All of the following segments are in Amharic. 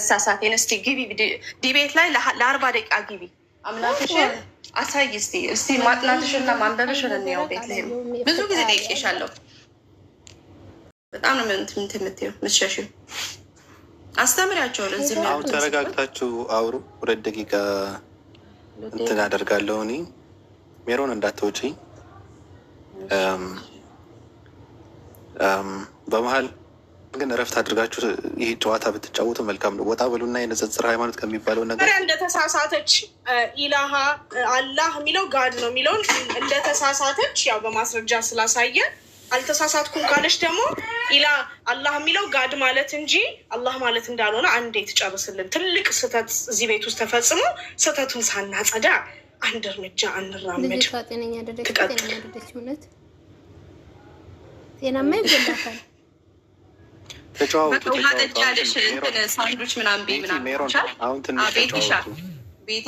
ሳሳቴን እስቲ ግቢ ዲቤት ላይ ለ40 ደቂቃ ግቢ አምላክሽን አሳይ እስቲ ማጥናትሽና ማንበብሽን እንየው። ቤት ላይ ብዙ ጊዜ ጠይቄሻለሁ። በጣም ነው የምትይው የምትሸሺው። አስተምሪያቸው ለዚህ አሁን ተረጋግታችሁ አውሩ። 2 ደቂቃ እንትን አደርጋለሁ እኔ ሜሮን እንዳትወጪ። በመሀል ግን እረፍት አድርጋችሁ ይህ ጨዋታ ብትጫወቱ መልካም ነው። ወጣ ብሉና የንጽጽር ሃይማኖት ከሚባለው ነገር እንደተሳሳተች ኢላሃ አላህ የሚለው ጋድ ነው የሚለውን እንደተሳሳተች ያው በማስረጃ ስላሳየ አልተሳሳትኩም ካለች ደግሞ ኢላ አላህ የሚለው ጋድ ማለት እንጂ አላህ ማለት እንዳልሆነ አንዴ ትጨርስልን። ትልቅ ስህተት እዚህ ቤት ውስጥ ተፈጽሞ ስህተቱን ሳናጸዳ አንድ እርምጃ አንራመድ። ጤናማ ይጎላታል። ተጫዋወቱ። ሳንዱች ምናምን አሁን ትንሽ ተጫዋወቱ።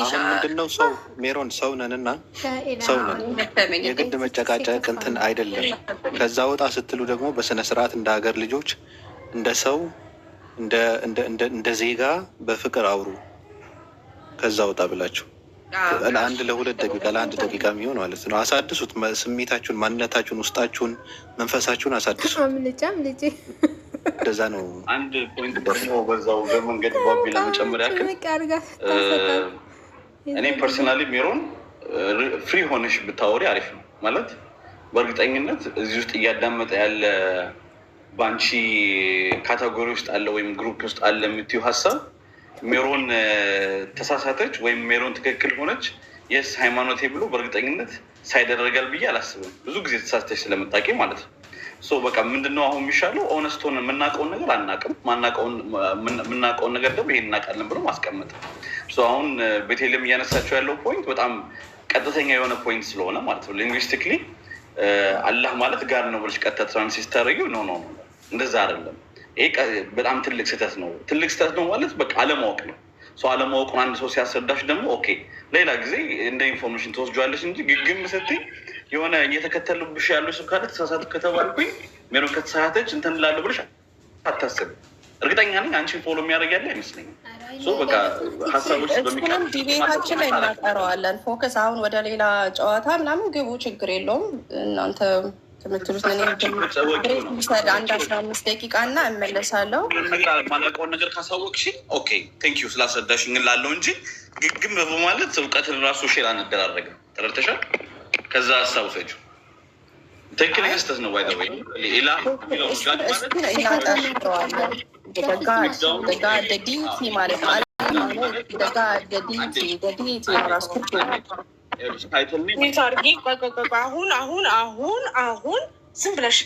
አሁን ምንድነው ሰው ሜሮን ሰው ነንና ሰው ነን። የግድ መጨቃጨቅ እንትን አይደለም። ከዛ ወጣ ስትሉ ደግሞ በስነ ስርዓት እንደ ሀገር ልጆች እንደ ሰው እንደ ዜጋ በፍቅር አውሩ። ከዛ ወጣ ብላችሁ ለ2 ደቂቃ ለ1 ደቂቃ የሚሆን ማለት ነው አሳድሱት። ስሜታችሁን፣ ማንነታችሁን፣ ውስጣችሁን፣ መንፈሳችሁን አሳድሱ። እንደዛ ነው። አንድ ፖይንት ደግሞ በዛው በመንገድ ባቢ ለመጨመር ያክል እኔ ፐርሰናሊ ሜሮን ፍሪ ሆነሽ ብታወሪ አሪፍ ነው። ማለት በእርግጠኝነት እዚህ ውስጥ እያዳመጠ ያለ በአንቺ ካቴጎሪ ውስጥ አለ ወይም ግሩፕ ውስጥ አለ የምትዩ ሀሳብ ሜሮን ተሳሳተች ወይም ሜሮን ትክክል ሆነች የስ ሃይማኖቴ ብሎ በእርግጠኝነት ሳይደረጋል ብዬ አላስብም። ብዙ ጊዜ ተሳሳተች ስለምታውቂ ማለት ነው። በቃ ምንድነው አሁን የሚሻለው ኦነስት ሆነ የምናውቀውን ነገር አናውቅም፣ የምናውቀውን ነገር ደግሞ ይሄን እናውቃለን ብሎ ማስቀመጥ። አሁን ቤቴልም እያነሳቸው ያለው ፖይንት በጣም ቀጥተኛ የሆነ ፖይንት ስለሆነ ማለት ነው ሊንግዊስቲክሊ አላህ ማለት ጋር ነው ብለሽ ቀጥታ ትራንስሌት ታደርጊው ኖ እንደዛ አይደለም። ይሄ በጣም ትልቅ ስህተት ነው። ትልቅ ስህተት ነው ማለት በቃ አለማወቅ ነው። አለማወቁን አንድ ሰው ሲያስረዳሽ ደግሞ ኦኬ ሌላ ጊዜ እንደ ኢንፎርሜሽን ትወስጇለሽ እንጂ ግግም ስትይ የሆነ እየተከተሉብሽ ያሉ ሰው ካለ ተሳሳቱ ከተባልኩኝ ሜሮን ከተሳሳተች እንትን ላለ ብለሽ አታስብ። እርግጠኛ ነኝ አንቺን ፎሎ የሚያደርግ ያለ አይመስለኝም። በቃ ሀሳቦች ዲቤታችን ላይ እናቀረዋለን። ፎከስ አሁን ወደ ሌላ ጨዋታ ምናምን ግቡ፣ ችግር የለውም። እናንተ ትምትሉት ሰድ 15 ደቂቃ እና እመለሳለሁ። ማላውቀውን ነገር ካሳወቅሽ ኦኬ ቴንክ ዩ ስላስረዳሽኝ እላለሁ እንጂ ግግም በማለት እውቀትን ራሱ ሼር አንደራረግም። ተረድተሻል? ከዛ ሀሳብ ሰጪው ትክክል ስህተት ነው። ባይ ዘ ወይ ሌላ አሁን ዝም ብለሽ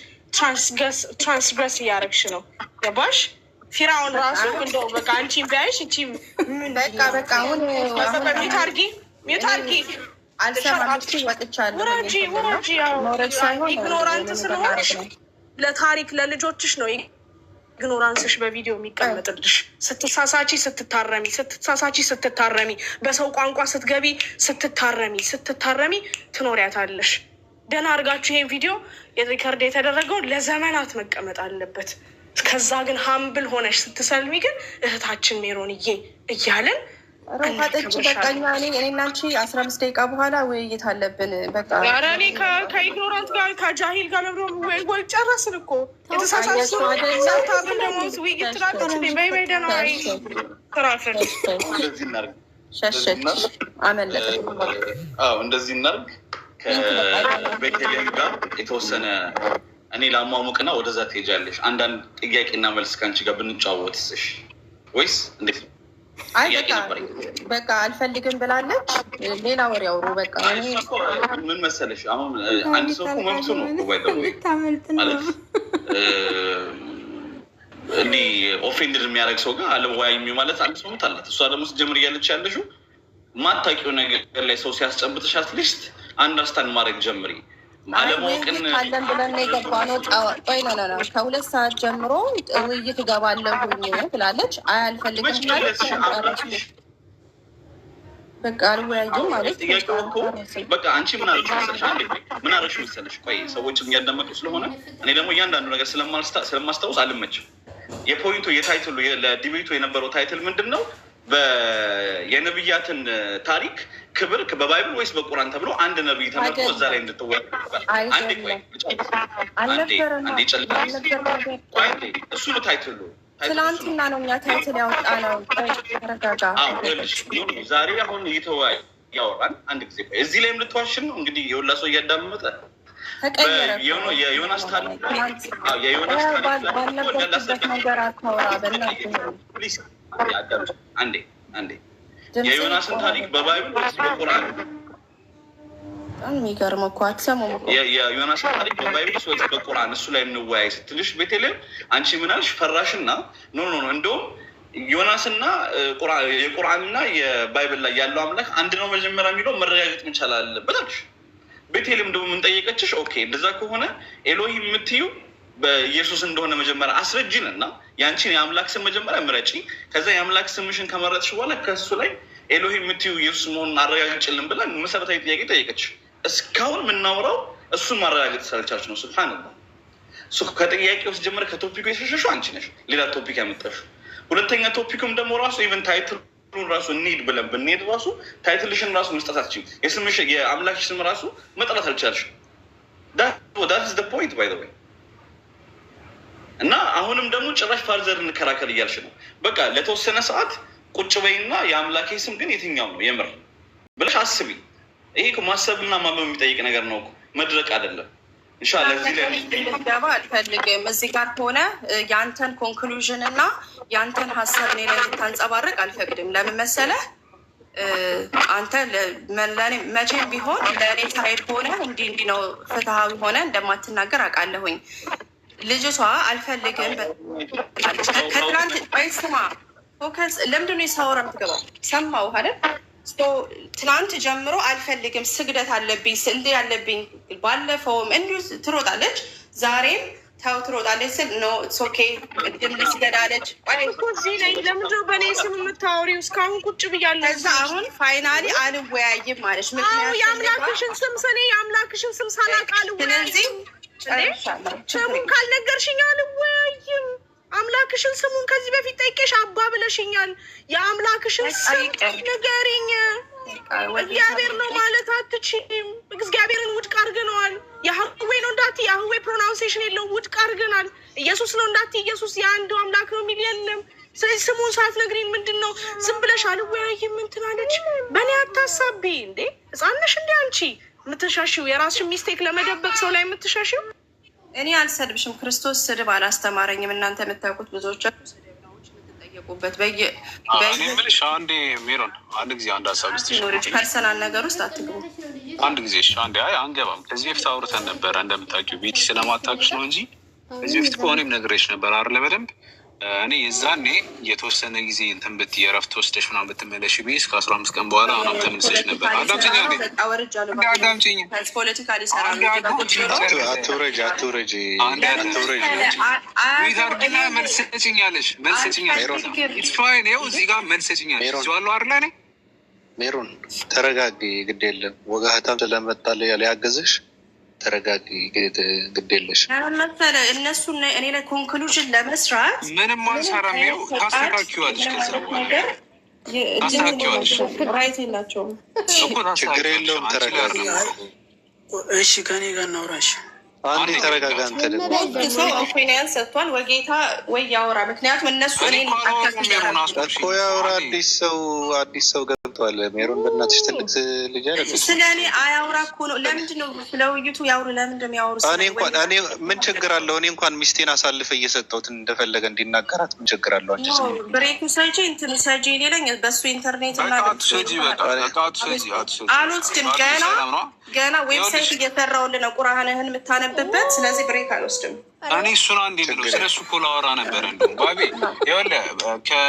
ትራንስግረስ እያደረግሽ ነው። ገባሽ? ፊራውን ራሱ እንደው በቃ አንቺን ቢያይሽ እቺ በቃ አሁን ሚዩት አድርጊ ኢግኖራንት ስለሆንሽ ለታሪክ ለልጆችሽ ነው ኢግኖራንስሽ በቪዲዮ የሚቀመጥልሽ። ስትታረሚ በሰው ቋንቋ ስትገቢ ስትታረሚ ትኖሪያታለሽ። ደህና አድርጋችሁ ይሄን ቪዲዮ የሪከርድ የተደረገው ለዘመናት መቀመጥ አለበት። ከዛ ግን ሀምብል ሆነሽ ስትሰልሚ ግን እህታችን ሜሮንዬ እያለን ሮፋጠች በቃኛ። እኔ እናንቺ 15 ደቂቃ በኋላ ውይይት አለብን። በቃ እኔ ከኢግኖራንት ጋር ከጃሂል ጋር ወይ ጨረስን እኮ የተሳሳሱ ደግሞ ውይይት ትላለች። በይበይደና ትራፍል ሸሸች አመለጠ። እንደዚህ እናርግ። ከቤተልሔም ጋር የተወሰነ እኔ ላሟሙቅና ወደዛ ትሄጃለሽ። አንዳንድ ጥያቄና መልስ ከአንቺ ጋር ብንጫወትስሽ ወይስ እንዴት ነው? አይ በቃ አልፈልግም ብላለች። ሌላ ወሬ አውሩ። በቃ ምን መሰለሽ አሁን አንድ ሰው እኮ መብቱ ነው ማለት እንዲህ ኦፌንድድ የሚያደርግ ሰው ጋር አለወያይም ማለት አንድ ሰው አላት። እሷ ደግሞ ስትጀምር እያለች ያለሽው ማታውቂው ነገር ላይ ሰው ሲያስጨብጥሽ አትሊስት አንደርስታንድ ማድረግ ጀምሪ። አለማወቅን ካለን ብለን የገባ ነው። ቆይ ነው 2 ሰዓት ጀምሮ ውይይት እገባለሁኝ ብላለች። አልፈልግም ማለት በቃ አልወያይም ማለት ጥያቄው እኮ በቃ አንቺ ምን አደረግሽ መሰለሽ? ቆይ ሰዎችም እያዳመጡ ስለሆነ እኔ ደግሞ እያንዳንዱ ነገር ስለማስታውስ አልመችም። የፖይንቱ የታይትሉ ለዲቤቱ የነበረው ታይትል ምንድን ነው? የነብያትን ታሪክ ክብር በባይብል ወይስ በቁርአን ተብሎ አንድ ነብይ ተመርጦ እዛ ላይ እንድትወያ እሱ ነው ታይትሉ። ትላንትና ነው እኛ ታይትል ያወጣ ነው። ተረጋጋ። ዛሬ አሁን እየተወያየ ያወራን አንድ ጊዜ እዚህ ላይም ልትዋሽን ነው እንግዲህ የሁላ ሰው እያዳመጠ የዮናስ ታሪክ አንዴ የዮናስን ታሪክ በባይብል ወይስ በቁርአን? በጣም የሚገርም እኮ አትሰሙም እኮ። የዮናስን ታሪክ በባይብል ወይስ በቁርአን? እሱ ላይ እንወያይ ስትልሽ ቤቴልሄም አንቺ ምን አልሽ? ፈራሽና ኖ እንደውም ዮናስና የቁርአንና የባይብል ላይ ያለው አምላክ አንድ ነው መጀመሪያ የሚለው መረጋገጥ መቻል አለበት አልሽ። ቤቴልሄም ደግሞ ምን ጠየቀችሽ? ኦኬ እንደዛ ከሆነ ኤሎሂም የምትዩ በኢየሱስ እንደሆነ መጀመሪያ አስረጅን እና ያንቺን የአምላክ ስም መጀመሪያ ምረጪ። ከዛ የአምላክ ስምሽን ከመረጥሽ በኋላ ከሱ ላይ ኤሎሂም የምትዩ ኢየሱስ መሆኑን አረጋግጭልን ብላ መሰረታዊ ጥያቄ ጠየቀች። እስካሁን የምናወራው እሱን ማረጋገጥ ስላልቻልሽ ነው። ሱብሃንአላህ። ከጥያቄ ውስጥ ጀመረ ከቶፒኩ የሸሸሽው አንቺ ነሽ፣ ሌላ ቶፒክ ያመጣሽው። ሁለተኛ ቶፒኩም ደግሞ ራሱ ኢቨን ታይትሉን ራሱ እንሂድ ብለን ብንሄድ ራሱ ታይትልሽን ራሱ መስጠት አትችይም። የስምሽ የአምላክሽ ስም ራሱ መጥራት አልቻልሽም። ዳት ኢዝ ዘ ፖይንት ባይ ዘ ዌይ። እና አሁንም ደግሞ ጭራሽ ፋርዘር እንከራከል እያልሽ ነው። በቃ ለተወሰነ ሰዓት ቁጭ በይና የአምላኬ ስም ግን የትኛው ነው የምር ብለሽ አስቢ። ይሄ ማሰብና ማመን የሚጠይቅ ነገር ነው፣ መድረቅ አይደለም። ኢንሻአላህ እዚህ ላይ ገባ አልፈልግም። እዚህ ጋር ሆነ ያንተን ኮንክሉዥን እና ያንተን ሀሳብ እኔ ላይ ልታንጸባርቅ አልፈቅድም። ለምን መሰለህ? አንተ መቼም ቢሆን ለእኔ ሳይድ ሆነ እንዲህ ነው ፍትሃዊ ሆነ እንደማትናገር አውቃለሁኝ። ልጅቷ አልፈልግም ከትላንት ስማ ፎከስ ለምንድን ነው የሳወራ ምትገባው? ሰማው አይደል? ትናንት ጀምሮ አልፈልግም፣ ስግደት አለብኝ፣ ስንዴ አለብኝ። ባለፈውም እንዲሁ ትሮጣለች፣ ዛሬም ተው ትሮጣለች ስል ኖ ኦኬ ቅድም ልስገዳለች። እዚህ ላይ ለምንድነው በእኔ ስም የምታወሪው? እስካሁን ቁጭ ብያለሁ። ከዛ አሁን ፋይናሊ አልወያይም ማለች። የአምላክሽን ስም ሰኔ የአምላክሽን ስም ሳላቅ አልወያይም። ስሙን ካልነገርሽኝ አልወያይም። አምላክሽን ስሙን ከዚህ በፊት ጠይቄሽ አባ ብለሽኛል። የአምላክሽን ስም ንገሪኝ። እግዚአብሔር ነው ማለት አትችይም። እግዚአብሔርን ውድቅ አድርገነዋል። ያህዌ ነው እንዳትዪ፣ ያህዌ ፕሮናውንሴሽን የለውም፣ ውድቅ አድርገናል። ኢየሱስ ነው እንዳትዪ፣ ኢየሱስ የአንዱ አምላክ ነው የሚል የለም። ስለዚህ ስሙን ሳትነግሪኝ ምንድን ነው ዝም ብለሽ አልወያይም እንትን አለች። በእኔ አታሳቢ እንዴ! ህፃን ነሽ እንዴ አንቺ? የምትሻሽው የራስሽን ሚስቴክ ለመደበቅ ሰው ላይ የምትሻሽው። እኔ አልሰድብሽም። ክርስቶስ ስድብ አላስተማረኝም። እናንተ የምታውቁት ብዙዎቻችሁ ስድብ ነው የምትጠየቁበት። በየምልሽ አንዴ ሜሮን አንድ ጊዜ አንድ ሀሳብ ስ ፐርሰናል ነገር ውስጥ አትግቡ። አንድ ጊዜ አንዴ አንገባም። ከዚህ በፊት አውርተን ነበረ። እንደምታውቂው ቤቲ ስለማታውቅሽ ነው እንጂ ከዚህ በፊት ከሆነም ነግሬሽ ነበር አይደለ? በደንብ እኔ የዛኔ የተወሰነ ጊዜ እንትን ብትይ የእረፍት ወስደሽ ምናምን ብትመለሽ ብዬ እስከ 15 ቀን በኋላ ምናምን ተመልሰሽ ነበር። አዳምጪኝ መልስ ሰጭኛለሽ። እዚህ ጋር መልስ ሰጭኛለሽ ዋለው አይደለ? እኔ ሜሮን ተረጋጊ፣ ግድ የለም ወጋህታም ስለመጣለ ሊያገዝሽ ተረጋጊ፣ ግድ የለሽ መሰለህ። እነሱ እኔ ላይ ኮንክሉዥን ለመስራት ምንም አንሰራ ሚሩ ታስተካክዋለሽ። ከዛ ታስተካክዋለሽ። ራይት የላቸውም። ችግር የለውም። ተረጋጊ። እሺ ከኔ ጋር እናውራሽ። አንዴ ተረጋጋ። አንተ ደግሞ ሰው ኦፒኒየን ሰጥቷል። ወጌታ ወይ ያወራ። ምክንያቱም እነሱ እኔን እኮ ያወራ። አዲስ ሰው ገብቷል። ሜሮን በእናትሽ ትልቅ ልጅ አይደለች። ስለ እኔ አያውራ እኮ ነው። ለምንድን ነው ስለ ውይይቱ ያውሩ? ለምንድን ነው የሚያወሩ? እኔ ምን ችግር አለው? እኔ እንኳን ሚስቴን አሳልፈ እየሰጠሁት እንደፈለገ እንዲናገራት ምን ችግር አለው? አንቺ ብሬክ ሰጂ እንትን ሰጂ ሌለኝ በሱ ኢንተርኔት እና አልወስድም። ገና ዌብሳይት እየሰራሁልህ ነው ቁርአንህን የምታነብበት። ስለዚህ ብሬክ አልወስድም። እኔ እሱን አንዴ ብሎ ስለ እሱ እኮ ላወራ ነበረ። እንደውም ባቤ ይኸውልህ ከ2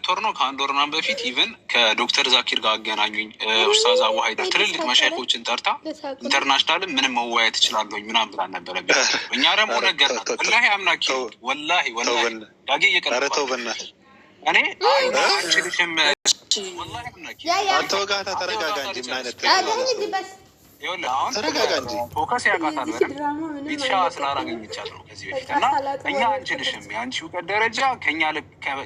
ወር ነው ከ1 ወር ምናምን በፊት ኢቨን ከዶክተር ዛኪር ጋር አገናኙኝ። ኡስታዝ አቡ ሀይደር ትልልቅ መሻይኮችን ጠርታ ኢንተርናሽናልን ምንም መወያየት እችላለሁኝ ምናምን ብላን ነበረ። እኛ ደግሞ ነገርናት። ወላሂ አምላኪ ወላሂ ዳጌ እየቀረተው በእናትህ እኔ አንችልሽም። አንተ ወጋታ ተረጋጋ እንጂ ምን አይነት ተረጋጋ እንጂ ፎከስ ያውቃታል በደንብ ቤትሻ ስላላገኘቻት ነው ከዚህ በፊት እና እኛ አንችልሽም የአንቺ እውቀት ደረጃ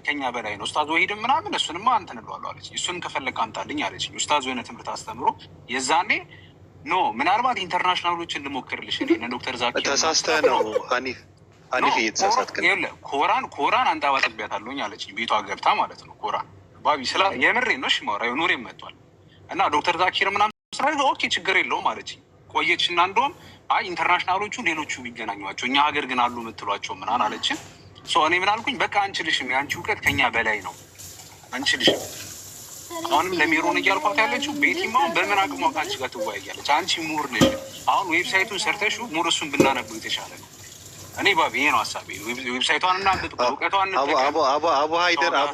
ከኛ በላይ ነው ኡስታዝ ወሂድም ምናምን እሱንማ እንትን እለዋለሁ አለች እሱን ከፈለግ አምጣልኝ አለች ኡስታዝ የሆነ ትምህርት አስተምሮ የዛኔ ኖ ምናልባት ኢንተርናሽናሎችን ልሞክርልሽ ዶክተር ዛኪር ተሳስተህ ነው ሀኒፍ እየተሳሳትክ ነው ኮራን አንጠባጥቤያታለሁኝ አለችኝ ቤቷ ገብታ ማለት ነው ኮራን ባቢ ስላ የምሬን ነው ሽማራ ኑሬም መጥቷል እና ዶክተር ዛኪር ምናምን ኦኬ ችግር የለውም አለችኝ ቆየች እና እንደውም አይ ኢንተርናሽናሎቹ ሌሎቹ ቢገናኟቸው እኛ ሀገር ግን አሉ የምትሏቸው ምናምን አለችን እኔ ምን አልኩኝ በቃ አንችልሽም የአንቺ እውቀት ከኛ በላይ ነው አንችልሽም አሁንም ለሜሮን እያልኳት ያለችው ቤቲማውን በምን አቅሟ ከአንቺ ጋር ትወያያለች አንቺ ምሁር ነሽ አሁን ዌብሳይቱን ሰርተሽው ሙር እሱን ብናነበው የተሻለ ነው እኔ ባቢ ይሄ ነው ሀሳቤ ዌብሳይቷን እና እውቀቷን አቡ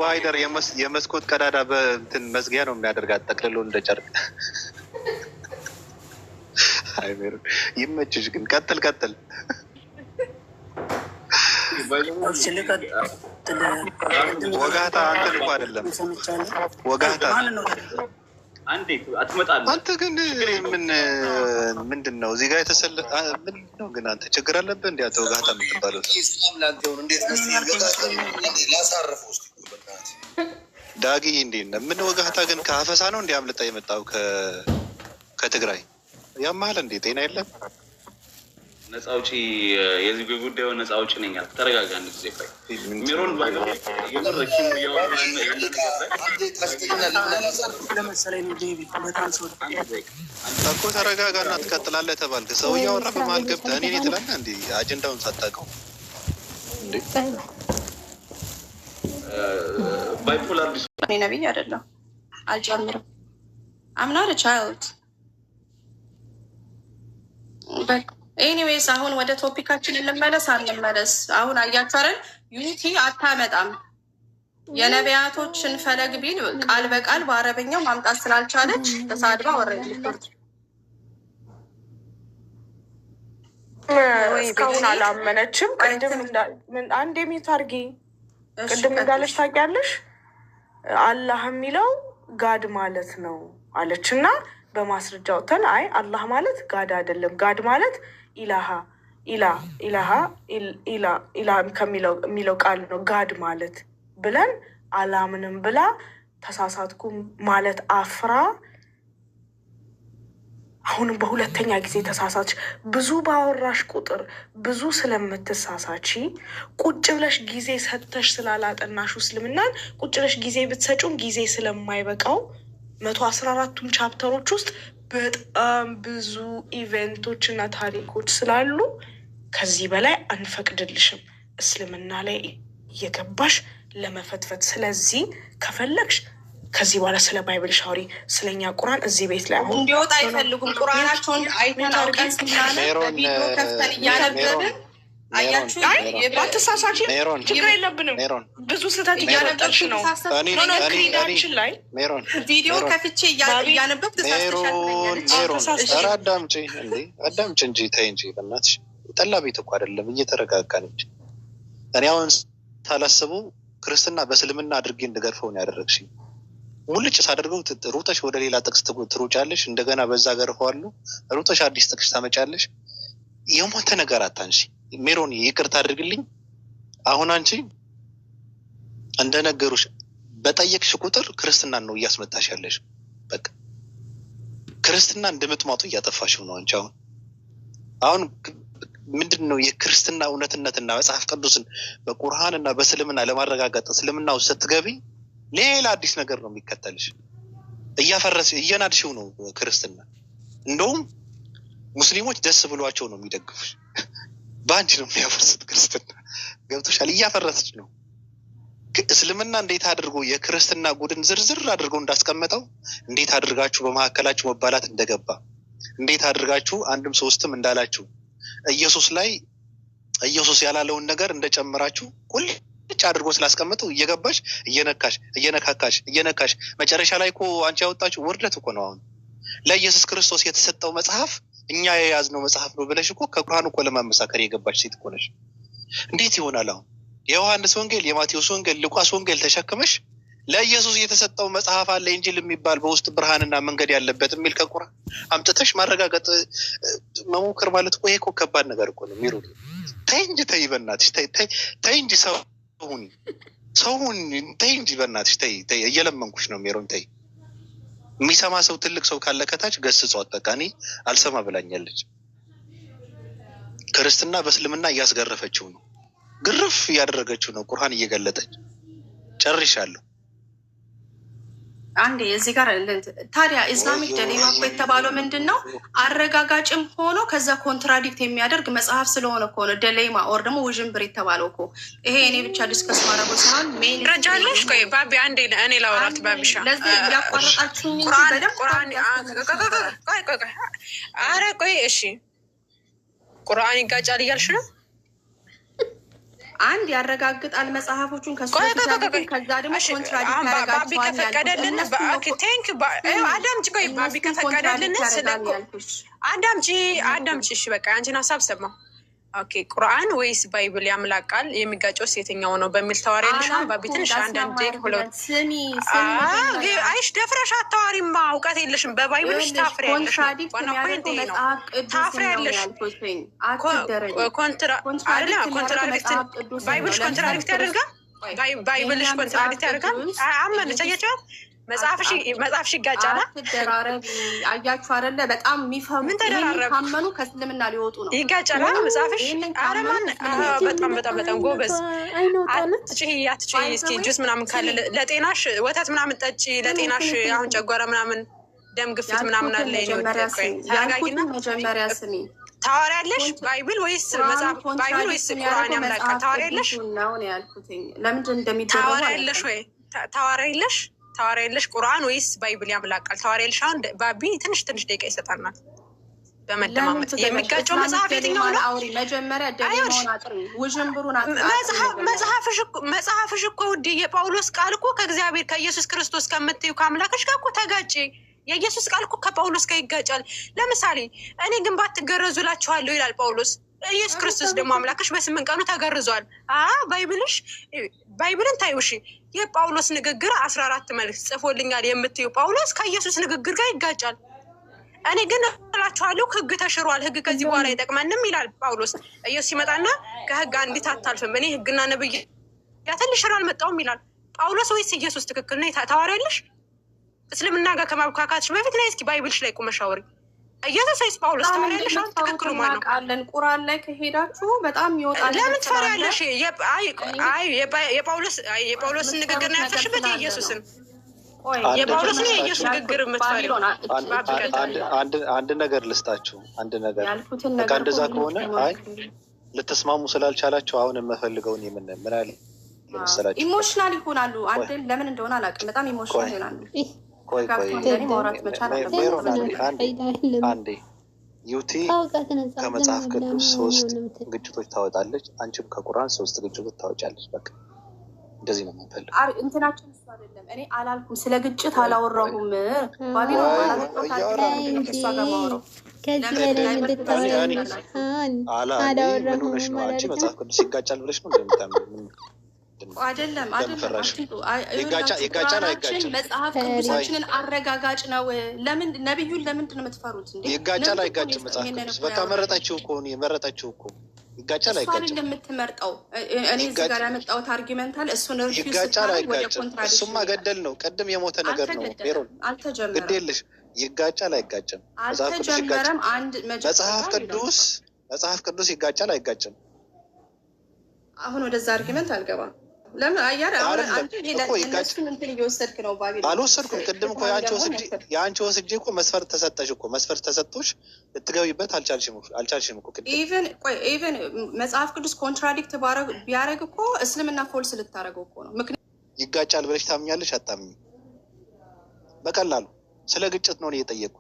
ሀይደር የመስኮት ቀዳዳ በእንትን መዝጊያ ነው የሚያደርጋት ጠቅልሎ እንደ ጨርቅ አይ ሜሮን ይመችሽ ግን ቀጥል ወጋታ አንተን እኮ አይደለም ወጋታ አንዴ አትመጣለህ አንተ ግን ምንድን ነው እዚህ ጋር የተሰለ ምንድን ነው ግን አንተ ችግር አለብህ እንዴ አንተ ወጋታ የምትባለው ዳጊ እንዴ ምን ወጋታ ግን ከአፈሳ ነው እንዲ አምልጣ የመጣው ከትግራይ ያማል እንዴ ጤና የለም ነፃ አውጪ የዚህ ጉዳዩ ነፃ አውጪ ነኝ አልክ ተረጋጋ አንድ ጊዜ ቆይ ሚሮን የመረኪም እኮ ተረጋጋ እና ትቀጥላለህ ተባልክ ሰው እያወራ በመሀል ገብተህ እኔ ትላለህ እንዴ አጀንዳውን ሳታውቀው እንዴ ባይፖላር እኔ ነብይ አይደለም አልጨምርም አምናር ቻይልድ ኤኒዌይስ አሁን ወደ ቶፒካችን እንመለስ አሁን አያቸረን ዩኒቲ አታመጣም የነቢያቶችን ፈለግ ቢል ቃል በቃል በአረበኛው ማምጣት ስላልቻለች ተሳድባ ወረድ ልትወርድ እስካሁን አላመነችም አንድ የሚታርጊ ቅድም እንዳለች ታውቂያለሽ አላህ የሚለው ጋድ ማለት ነው አለች እና በማስረጃ ወተን አይ አላህ ማለት ጋድ አይደለም ጋድ ማለት ኢላ ከሚለው ቃል ነው ጋድ ማለት ብለን አላምንም ብላ ተሳሳትኩም ማለት አፍራ አሁንም በሁለተኛ ጊዜ ተሳሳች ብዙ ባወራሽ ቁጥር ብዙ ስለምትሳሳቺ ቁጭ ብለሽ ጊዜ ሰጥተሽ ስላላጠናሽ እስልምናን ቁጭ ብለሽ ጊዜ ብትሰጩም ጊዜ ስለማይበቃው 114ቱም ቻፕተሮች ውስጥ በጣም ብዙ ኢቨንቶች እና ታሪኮች ስላሉ ከዚህ በላይ አንፈቅድልሽም እስልምና ላይ እየገባሽ ለመፈትፈት ስለዚህ ከፈለግሽ ከዚህ በኋላ ስለ ባይብል ሻውሪ ስለኛ ቁርአን እዚህ ቤት ላይ አሁን እንዲወጣ አይፈልጉም ቁርአናቸውን አይተን አውቀን ቪዲዮ ከፍተን እያነበብን አያችሁ ባትሳሳች ችግር የለብንም ብዙ ስህተት እያነበብሽ ነው ክሪዳችን ላይ ቪዲዮ ከፍቼ እያነበብኩ ተሳስተሻል አዳምጪ እንጂ ተይ እንጂ በእናትሽ ጠላ ቤት እኮ አይደለም እየተረጋጋን እንጂ እኔ አሁን ሳላስበው ክርስትና በእስልምና አድርጌ እንድገርፈው ነው ያደረግሽኝ ሙልጭ ሳደርገው ሩጠሽ ወደ ሌላ ጥቅስ ትሩጫለሽ እንደገና በዛ ገርፈዋለሁ ሩጠሽ አዲስ ጥቅስ ታመጫለሽ የሞተ ነገር አታንሺ ሜሮን ይቅርታ አድርግልኝ አሁን አንቺ እንደነገሩሽ በጠየቅሽ ቁጥር ክርስትናን ነው እያስመጣሽ ያለሽ በቃ ክርስትና እንደምትማጡ እያጠፋሽው ነው አንቺ አሁን ምንድነው የክርስትና እውነትነትና መጽሐፍ ቅዱስን በቁርአን እና በእስልምና ለማረጋገጥ እስልምናው ስትገቢ ሌላ አዲስ ነገር ነው የሚከተልሽ እያፈረስ እየናድሽው ነው ክርስትና እንደውም ሙስሊሞች ደስ ብሏቸው ነው የሚደግፉሽ በአንቺ ነው የሚያፈርሱት ክርስትና ገብቶሻል እያፈረሰች ነው እስልምና እንዴት አድርጎ የክርስትና ጉድን ዝርዝር አድርጎ እንዳስቀመጠው እንዴት አድርጋችሁ በመካከላችሁ መባላት እንደገባ እንዴት አድርጋችሁ አንድም ሶስትም እንዳላችሁ ኢየሱስ ያላለውን ነገር እንደጨመራችሁ ቁልጭ አድርጎ ስላስቀመጠው እየገባሽ እየነካካሽ መጨረሻ ላይ እኮ አንቺ ያወጣችሁ ውርደት እኮ ነው አሁን ለኢየሱስ ክርስቶስ የተሰጠው መጽሐፍ እኛ የያዝነው መጽሐፍ ነው ብለሽ እኮ ከቁርአን እኮ ለማመሳከር የገባች ሴት እኮ ነሽ እንዴት ይሆናል አሁን የዮሐንስ ወንጌል የማቴዎስ ወንጌል ሉቃስ ወንጌል ተሸክመሽ ለኢየሱስ የተሰጠው መጽሐፍ አለ ኢንጂል የሚባል በውስጥ ብርሃንና መንገድ ያለበት የሚል ከቁርአን አምጥተሽ ማረጋገጥ መሞከር ማለት እኮ ይሄ እኮ ከባድ ነገር እኮ ነው። ሚሩ ተይ እንጂ ተይ፣ በእናትሽ ተይ እንጂ ሰው ሁኚ ተይ እንጂ በእናትሽ ተይ፣ እየለመንኩሽ ነው ሜሮን ተይ። የሚሰማ ሰው ትልቅ ሰው ካለ ከታች ገስጿት። በቃ እኔ አልሰማ ብላኛለች። ክርስትና በእስልምና እያስገረፈችው ነው፣ ግርፍ እያደረገችው ነው። ቁርአን እየገለጠች ጨርሻለሁ። አንዴ እዚህ ጋር ታዲያ ኢስላሚክ ደሌማ እኮ የተባለው ምንድን ነው? አረጋጋጭም ሆኖ ከዛ ኮንትራዲክት የሚያደርግ መጽሐፍ ስለሆነ እኮ ነው ደሌማ ኦር ደግሞ ውዥንብር የተባለው እኮ። ይሄ እኔ ብቻ ዲስከስ ማድረገው ሲሆን ረጃለሽ። ቆይ ባቢ አንዴ እኔ ላውራት ባቢሻ። ለዚህ እያቋረጣችሁኝ ቁርአን አረ ቆይ እሺ፣ ቁርአን ይጋጫል እያልሽ ነው? አንድ ያረጋግጣል መጽሐፎቹን ከዛ ደግሞ ኮንትራዲክት ባቢ ከፈቀደልን አዳምጪ። ቆይ ባቢ ከፈቀደልን አዳምጪ። እሺ በቃ አንቺን ሀሳብ ሰማሁ። ኦኬ ቁርአን ወይስ ባይብል ያምላክ ቃል የሚጋጨውስ የትኛው ነው በሚል ታወሪያለሽ። ባቢ ትንሽ አንዳንዴ ሁለት አይሽ ደፍረሽ አታዋሪማ፣ እውቀት የለሽም። በባይብልሽ ታፍሪያለሽ። ዋና ፖይንት ይሄ ነው። ታፍሪያለሽ። ባይብልሽ ኮንትራዲክት ያደርጋል። ባይብልሽ ኮንትራዲክት ያደርጋል። አመነች አያችኋት። መጽሐፍሽ ይጋጫል። አያችሁ አይደለ? በጣም የሚፈምኑ ከእስልምና ሊወጡ ነው። ይጋጫል መጽሐፍሽ። አረማን በጣም ጎበዝ። አትጪ እስኪ ጁስ ምናምን ካለ ለጤናሽ ወተት ምናምን ጠጪ፣ ለጤናሽ አሁን ጨጓራ ምናምን ደም ግፊት ምናምን አለ። ተረጋጊና መጀመሪያ ስሚ። ታወሪያለሽ ባይብል ወይስ መጽሐፍ? ባይብል ወይስ ቁርአን ያምላካል? ታወሪያለሽ? ለምንድን እንደሚደረጉ ታወሪያለሽ ወይ ታወሪያለሽ? ቁርአን ወይስ ባይብል ያምላቃል? ታወሪያለሽ? አሁን ባቢ ትንሽ ደቂቃ ይሰጣናል በመደማመጥ። የሚጋጨው መጽሐፍ የትኛው ነው? መጀመሪያ ደሞን አጥሪ ውዥንብሩን መጽሐፍሽ እኮ ውድ የጳውሎስ ቃል እኮ ከእግዚአብሔር ከኢየሱስ ክርስቶስ ከምትዩ ከአምላክሽ ጋር እኮ ተጋጭ። የኢየሱስ ቃል እኮ ከጳውሎስ ጋር ይጋጫል። ለምሳሌ እኔ ግን ባትገረዙ እላችኋለሁ ይላል ጳውሎስ። ኢየሱስ ክርስቶስ ደግሞ አምላክሽ በ8 ቀኑ ተገርዟል። ባይብልን ታዩ። እሺ የጳውሎስ ንግግር 14 መልእክት ጽፎልኛል የምትዩ ጳውሎስ ከኢየሱስ ንግግር ጋር ይጋጫል። እኔ ግን እላችኋለሁ ህግ ተሽሯል፣ ህግ ከዚህ በኋላ አይጠቅመንም ይላል ጳውሎስ። ኢየሱስ ሲመጣና ከህግ አንዲት አታልፍም፣ እኔ ህግና ነብያትን ልሽር አልመጣሁም ይላል ጳውሎስ። ወይስ ኢየሱስ ትክክል ነው? ታወሪያለሽ? እስልምና ጋር ከማብካካትሽ በፊት ላይ እስኪ ባይብልሽ ላይ ቁመሽ አውሪ። ኢየሱስ ወይስ ጳውሎስ? ታወሪያለሽ? አሁን ትክክሉ ማለት ነው። ቁርአን ላይ ከሄዳችሁ በጣም ይወጣል። ለምን ትፈሪያለሽ? የጳውሎስን ንግግር ነው ያፈርሽበት። የኢየሱስን የጳውሎስን የኢየሱስ ንግግር የምትፈሪው። አንድ ነገር ልስጣችሁ። አንድ ነገር በቃ እንደዛ ከሆነ ልትስማሙ ስላልቻላችሁ አሁን የምፈልገውን ምን አለ ለምሳሌ ኢሞሽናል ይሆናሉ። አንድ ለምን እንደሆነ አላውቅም፣ በጣም ኢሞሽናል ይሆናሉ። ቆይ አንዴ ዩቲ ከመጽሐፍ ቅዱስ 3 ግጭቶች ታወጣለች፣ አንቺም ከቁርአን 3 ግጭቶች ታወጫለች። በቃ እንደዚህ ነው የምንፈልግ። እንትናችን እሱ አይደለም። እኔ አላልኩም፣ ስለ ግጭት አላወራሁም። ባቢሎን አንቺ መጽሐፍ ቅዱስ ይጋጫል ብለሽ ነው እንደምታምን አይደለም። ይጋጫል አይጋጭም። መጽሐፍ ቅዱሳችንን አረጋጋጭ ነው። ለምን ነብዩን ለምንድን ነው የምትፈሩት? ይጋጫል አይጋጭም መጽሐፍ ቅዱስ። በቃ መረጣችሁ እኮ ይጋጫል አይጋጭም። የምትመርጠው እኔ እዚህ ጋር ያመጣሁት አርጊመንት አለ። እሱን ይጋጫል አይጋጭም። እሱማ ገደል ነው፣ ቅድም የሞተ ነገር ነው። ሜሮን ግድ የለሽ። ይጋጫል አይጋጭም። አልተጀመረም። አንድ መጽሐፍ ቅዱስ ይጋጫል አይጋጭም። አሁን ወደዛ አርጊመንት አልገባም። ለምን እነሱን እንትን እየወሰድክ ነው? ባቢሎን አልወሰድኩም። ቅድም እኮ የአንቺ ወስጄ እኮ መስፈርት ተሰጠሽ እኮ። መስፈርት ተሰጥቶሽ ልትገቢበት አልቻልሽም እኮ። ኢቨን መጽሐፍ ቅዱስ ኮንትራዲክት ቢያደርግ እኮ እስልምና ፎልስ ልታደርገው እኮ ነው። ይጋጫል ብለሽ ታምኛለሽ? አታምኝም? በቀላሉ ስለ ግጭት ነው እየጠየቁ።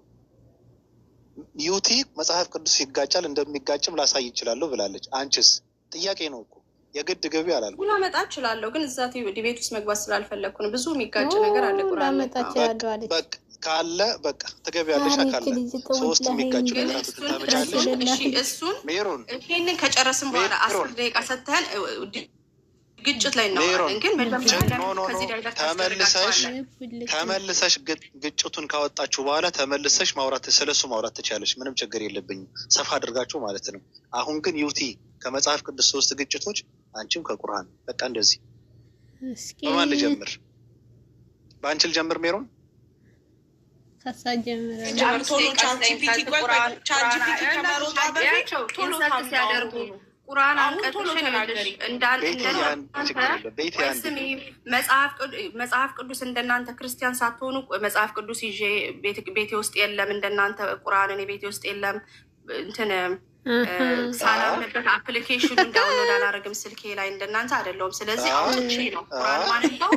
ዩቲ መጽሐፍ ቅዱስ ይጋጫል እንደሚጋጭም ላሳይ ይችላለሁ ብላለች። አንቺስ? ጥያቄ ነው እኮ የግድ ገቢ አላልኩም። ቁርአን መጣ እችላለሁ፣ ግን እዛ ዲቤት ውስጥ መግባት ስላልፈለግኩ ነው። ብዙ የሚጋጭ ነገር አለ ቁርአን ካለ በቃ ትገቢያለሽ። አካለ 3 የሚጋጭ ነገራቶች እሱን ሜሮን ይሄንን ከጨረስን በኋላ 10 ደቂቃ ሰጥተን ግጭት ላይ እናወራለን። ግን ተመልሰሽ ግጭቱን ካወጣችሁ በኋላ ተመልሰሽ ማውራት ስለሱ ማውራት ትችላለች። ምንም ችግር የለብኝም። ሰፋ አድርጋችሁ ማለት ነው። አሁን ግን ዩቲ ከመጽሐፍ ቅዱስ 3 ግጭቶች፣ አንቺም ከቁርአን በቃ እንደዚህ። በማን ልጀምር? በአንቺ ልጀምር ሜሮን? ቁርአን አንቀጥሽን መጽሐፍ ቅዱስ እንደናንተ ክርስቲያን ሳትሆኑ መጽሐፍ ቅዱስ ይዤ ቤቴ ውስጥ የለም። እንደናንተ ቁርአን እኔ ቤቴ ውስጥ የለም። እንትን ሳላምንበት አፕሊኬሽኑ ዳውንሎድ አላረግም ስልኬ ላይ እንደናንተ አይደለሁም። ስለዚህ አውጥቼ ነው ቁርአን ማለት ነው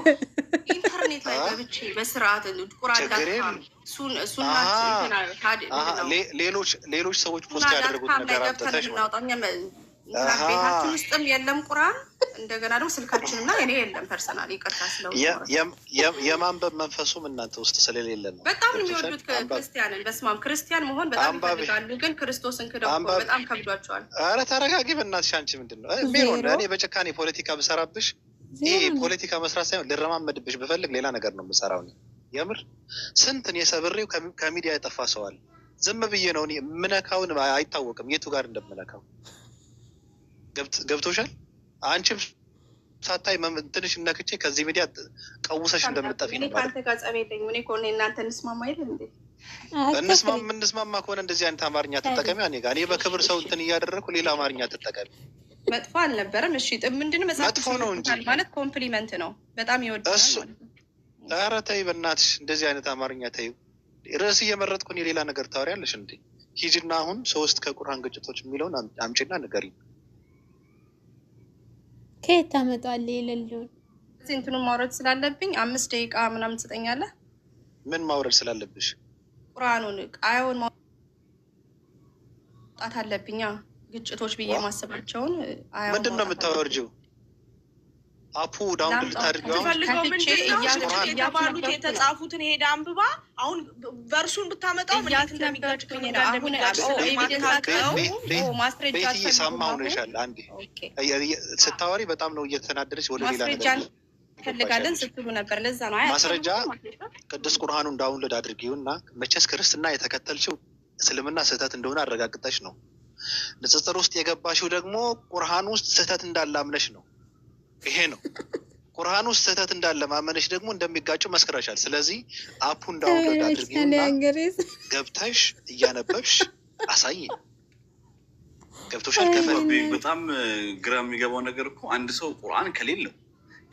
ኢንተርኔት ላይ ገብቼ በስርዓት ቁርአን ሌሎች ሰዎች ፖስት ያደረጉት ነገር አጥተሽ ቤታችን ውስጥም የለም ቁርአን። እንደገና ደግሞ ስልካችን እና እኔ የለም ፐርሰናል ይቅርታ ስለው የማንበብ መንፈሱም እናንተ ውስጥ ስለሌለ ነው። በጣም ነው የሚወዱት ክርስቲያንን። በስማም ክርስቲያን መሆን በጣም ይፈልጋሉ፣ ግን ክርስቶስን ክደው በጣም ከብዷቸዋል። ኧረ ተረጋጊ በእናትሽ። አንቺ ምንድን ነው ሜሮን? እኔ በጭካኔ ፖለቲካ ብሰራብሽ ይሄ ፖለቲካ መስራት ሳይሆን ልረማመድብሽ ብፈልግ ሌላ ነገር ነው የምሰራው። የምር ስንትን የሰብሬው ከሚዲያ የጠፋ ሰዋል። ዝም ብዬ ነው እኔ ምነካውን አይታወቅም የቱ ጋር እንደምነካው። ገብቶሻል? አንቺም ሳታይ ትንሽ ነክቼ ከዚህ ሚዲያ ቀውሰሽ እንደምጠፊ ነው ማለት ነው። እንስማማ ከሆነ እንደዚህ አይነት አማርኛ ትጠቀሚ። እኔ ጋር እኔ በክብር ሰው እንትን እያደረግኩ ሌላ አማርኛ ትጠቀሚ። መጥፎ አልነበረም። እሺ ምንድን መጥፎ ነው እንጂ ማለት ኮምፕሊመንት ነው። በጣም ይወዳል። ኧረ ተይ በእናትሽ እንደዚህ አይነት አማርኛ ተይው። ርዕስ እየመረጥኩ እኔ ሌላ ነገር ታወሪያለሽ እንዴ? ሂጂና አሁን 3 ከቁርአን ግጭቶች የሚለውን አምጪና ንገሪኝ። ከየት ታመጣለህ? የሌለውን እንትኑን ማውረድ ስላለብኝ 5 ደቂቃ ምናምን ትሰጠኛለህ? ምን ማውረድ ስላለብሽ? ቁርአኑን አያውን ማውጣት አለብኛ። ግጭቶች ብዬ ማሰባቸውን አያውን ምንድን ነው የምታወርጂው? አፑ ዳውንሎድ ልታደርጊው የተባሉት የተጻፉትን ሄዳ አንብባ። አሁን ቨርሱን ብታመጣው ምን እንደሚጋጭ ማስረጃ እየሰማሁ ነው። ይሻል አንዴ ስታወሪ በጣም ነው እየተናደረች ወደ ሌላ ነገር ፈልጋለን ስትሉ ነበር። ለዛ ነው ማስረጃ ቅዱስ ቁርአኑን ዳውንሎድ አድርጊው እና መቼስ ክርስትና የተከተልሽው እስልምና ስህተት እንደሆነ አረጋግጠሽ ነው። ንጽጽር ውስጥ የገባሽው ደግሞ ቁርአን ውስጥ ስህተት እንዳላምነሽ ነው። ይሄ ነው ቁርአን ውስጥ ስህተት እንዳለ ማመነሽ ደግሞ እንደሚጋጩ መስክረሻል። ስለዚህ አፑን ዳውንሎድ አድርጊውና ገብተሽ እያነበብሽ አሳይ። ገብቶሻል? በጣም ግራ የሚገባው ነገር እኮ አንድ ሰው ቁርአን ከሌለው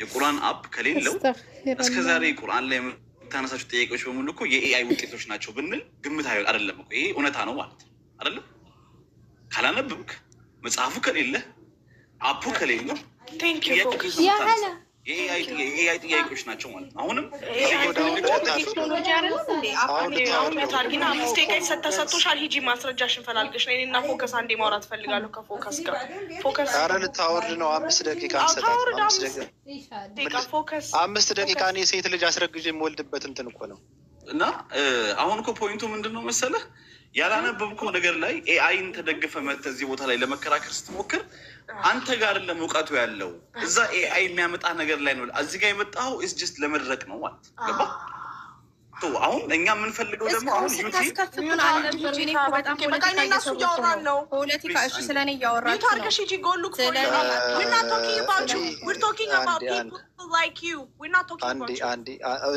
የቁርአን አፕ ከሌለው እስከዛሬ ቁርአን ላይ የምታነሳቸው ጥያቄዎች በሙሉ እኮ የኤአይ ውጤቶች ናቸው ብንል ግምት አይደለም እኮ። ይሄ እውነታ ነው ማለት አይደለም። ካላነበብክ መጽሐፉ ከሌለ አፑ ከሌለ የኤአይ ጥያቄዎች ናቸው ማለት ነው። አሁንም ተሰጥቶሻል። ሂጂ ማስረጃሽን ፈላልገሽ ነው። እኔና ፎከስ አንዴ ማውራት ፈልጋለሁ ከፎከስ ጋር። ፎከስ ልታወርድ ነው። 5 ደቂቃ ፎከስ 5 ደቂቃ እኔ ሴት ልጅ አስረግዤ የምወልድበት እንትን እኮ ነው። እና አሁን እኮ ፖይንቱ ምንድን ነው መሰለህ? ያላነበብከው ነገር ላይ ኤአይን ተደግፈ መተህ እዚህ ቦታ ላይ ለመከራከር ስትሞክር አንተ ጋር አይደለም እውቀቱ ያለው እዛ ኤአይ የሚያመጣ ነገር ላይ ነው። እዚህ ጋር የመጣው ኢስ ጀስት ለመድረቅ ነው ማለት ገባ። አሁን እኛ የምንፈልገው ደግሞ አሁን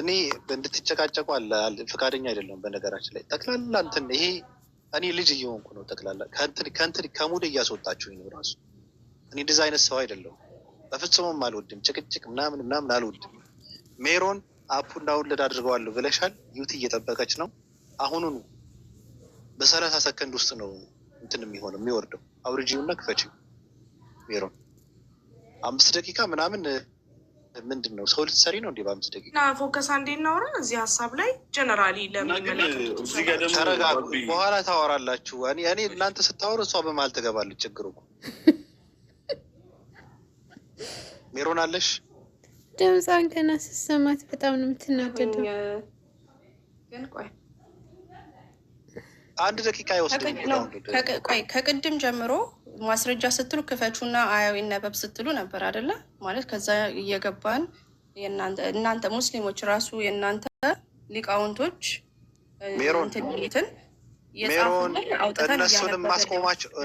እኔ እንድትጨቃጨቁ ፈቃደኛ አይደለም። በነገራችን ላይ ጠቅላላ እንትን ይሄ እኔ ልጅ እየሆንኩ ነው። ጠቅላላ ከሙድ እያስወጣችሁኝ ነው ራሱ። እኔ እንደዛ አይነት ሰው አይደለሁም በፍጹምም። አልወድም ጭቅጭቅ ምናምን አልወድም። ሜሮን አፑን ዳውንሎድ አድርገዋለሁ ብለሻል። ዩቲ እየጠበቀች ነው። አሁኑኑ በ30 ሰከንድ ውስጥ ነው እንትን የሚወርደው። አውርጂውና ክፈቺው ሜሮን። 5 ደቂቃ ምናምን ምንድን ነው ሰው ልትሰሪ ነው እንዴ? በ5 ደቂቃ ፎከስ አንዴ እናውራ እዚህ ሀሳብ ላይ ጀነራሊ ተረጋጉ። በኋላ ታወራላችሁ። እኔ እናንተ ስታወሩ እሷ በመሀል ትገባለች። ችግሩ ሜሮን አለሽ ድምጿን ገና ስሰማት በጣም ነው የምትናደደው። ግን ቆይ 1 ደቂቃ ይወስድ። ቆይ ከቅድም ጀምሮ ማስረጃ ስትሉ ክፈቹና አያዊ ነበብ ስትሉ ነበር አይደለ? ማለት ከዛ እየገባን እናንተ ሙስሊሞች ራሱ የእናንተ ሊቃውንቶች ሜሮን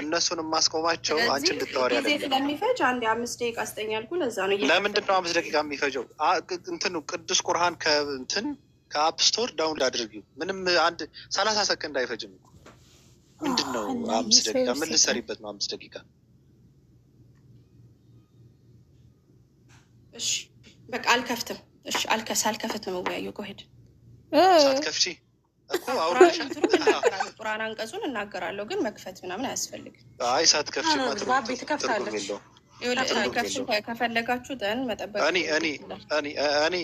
እነሱንም ማስቆማቸው አንቺ እንድታወሪ ያለ ጊዜ ስለሚፈጅ አንድ 5 ደቂቃ አስጠኝ ያልኩ ለዛ ነው። ለምንድን ነው 5 ደቂቃ የሚፈጀው? እንትኑ ቅዱስ ቁርአን ከአፕ ስቶር ዳውንሎድ አድርጊው። ምንም አንድ 30 ሰከንድ አይፈጅም። ምንድን ነው 5 ደቂቃ? ምን ልትሰሪበት ነው 5 ደቂቃ? እሺ በቃ አልከፍትም። እሺ አልከፍት ነው መወያየው። ቆሄድ ሳትከፍቺ እኮ አውራሽ ቁርአን አንቀጹን እናገራለሁ፣ ግን መክፈት ምናምን አያስፈልግም። አይ ሳትከፍቺ ባቢ ትከፍታለች። ከፈለጋችሁ ደን መጠበቅ እኔ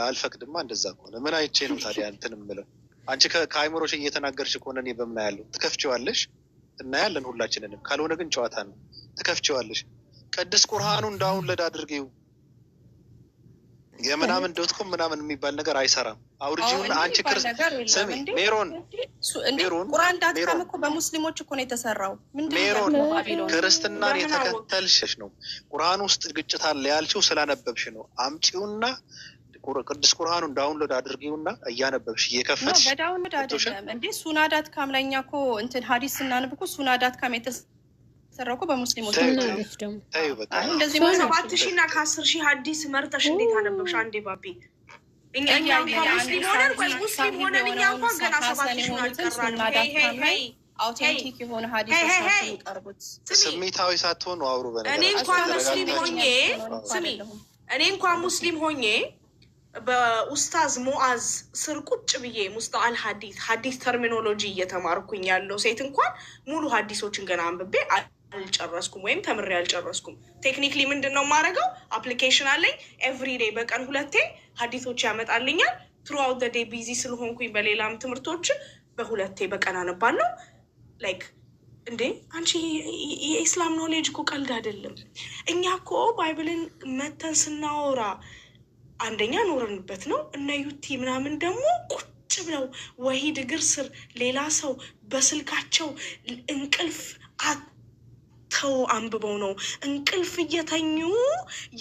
አልፈቅድማ። እንደዛ ከሆነ ምን አይቼ ነው ታዲያ እንትን የምለው? አንቺ ከአይምሮሽ እየተናገርሽ ከሆነ እኔ በምን አያለሁ? ትከፍቺዋለሽ፣ እናያለን ሁላችንንም። ካልሆነ ግን ጨዋታ ነው። ትከፍቺዋለሽ። ቅዱስ ቁርአኑን ዳውንሎድ አድርጊው። የምናምን ዶትኮም ምናምን የሚባል ነገር አይሰራም። አውርጂውን አንቺ ስሚ ሜሮን ቁርአን ዳትካም እኮ በሙስሊሞች እኮ ነው የተሰራው። ሜሮን ክርስትናን የተከተልሽ ነው። ቁርአን ውስጥ ግጭት አለ ያልሽው ስላነበብሽ ነው። አምጪውና ቅዱስ ቁርአኑን ዳውንሎድ አድርጊውና እያነበብሽ እየከፈትሽ በዳውንሎድ አይደለም እንዴ? ሱና ዳትካም ላይኛ እኮ እንትን ሀዲስ ስናነብ እኮ ሱና ዳትካም ሰራው እኮ በሙስሊሞች ነው። እንደዚህ 7,000 እና ከ10,000 ሐዲስ መርጠሽ እንዴት አነበብሽ? አንዴ ባቢ እኛ ሙስሊም ሆነን እኛ እንኳን ገና 7,000 አልቀራንም። አውቴንቲክ የሆነ ሐዲስ ነው የሚቀርቡት። ስሜታዊ ሳትሆኑ አውሩ። እኔ እንኳን ሙስሊም ሆኜ በኡስታዝ ሙአዝ ስር ቁጭ ብዬ ሙስጠአል ሐዲስ ተርሚኖሎጂ እየተማርኩኝ ያለው ሴት እንኳን ሙሉ ሐዲሶችን ገና አንብቤ አልጨረስኩም ወይም ተምሬ አልጨረስኩም። ቴክኒክሊ ምንድን ነው የማደርገው? አፕሊኬሽን አለኝ። ኤቭሪዴ በቀን 2 ሐዲሶች ያመጣልኛል። ትሩአውት ዘ ዴይ ቢዚ ስለሆንኩኝ በሌላም ትምህርቶች በ2 በቀን አነባለሁ። ላይክ እንዴ አንቺ የኢስላም ኖሌጅ እኮ ቀልድ አይደለም። እኛ እኮ ባይብልን መተን ስናወራ አንደኛ ኖረንበት ነው። እነ ዩቲ ምናምን ደግሞ ቁጭ ብለው ወሂድ እግር ስር ሌላ ሰው በስልካቸው እንቅልፍ አተው አንብበው ነው እንቅልፍ እየተኙ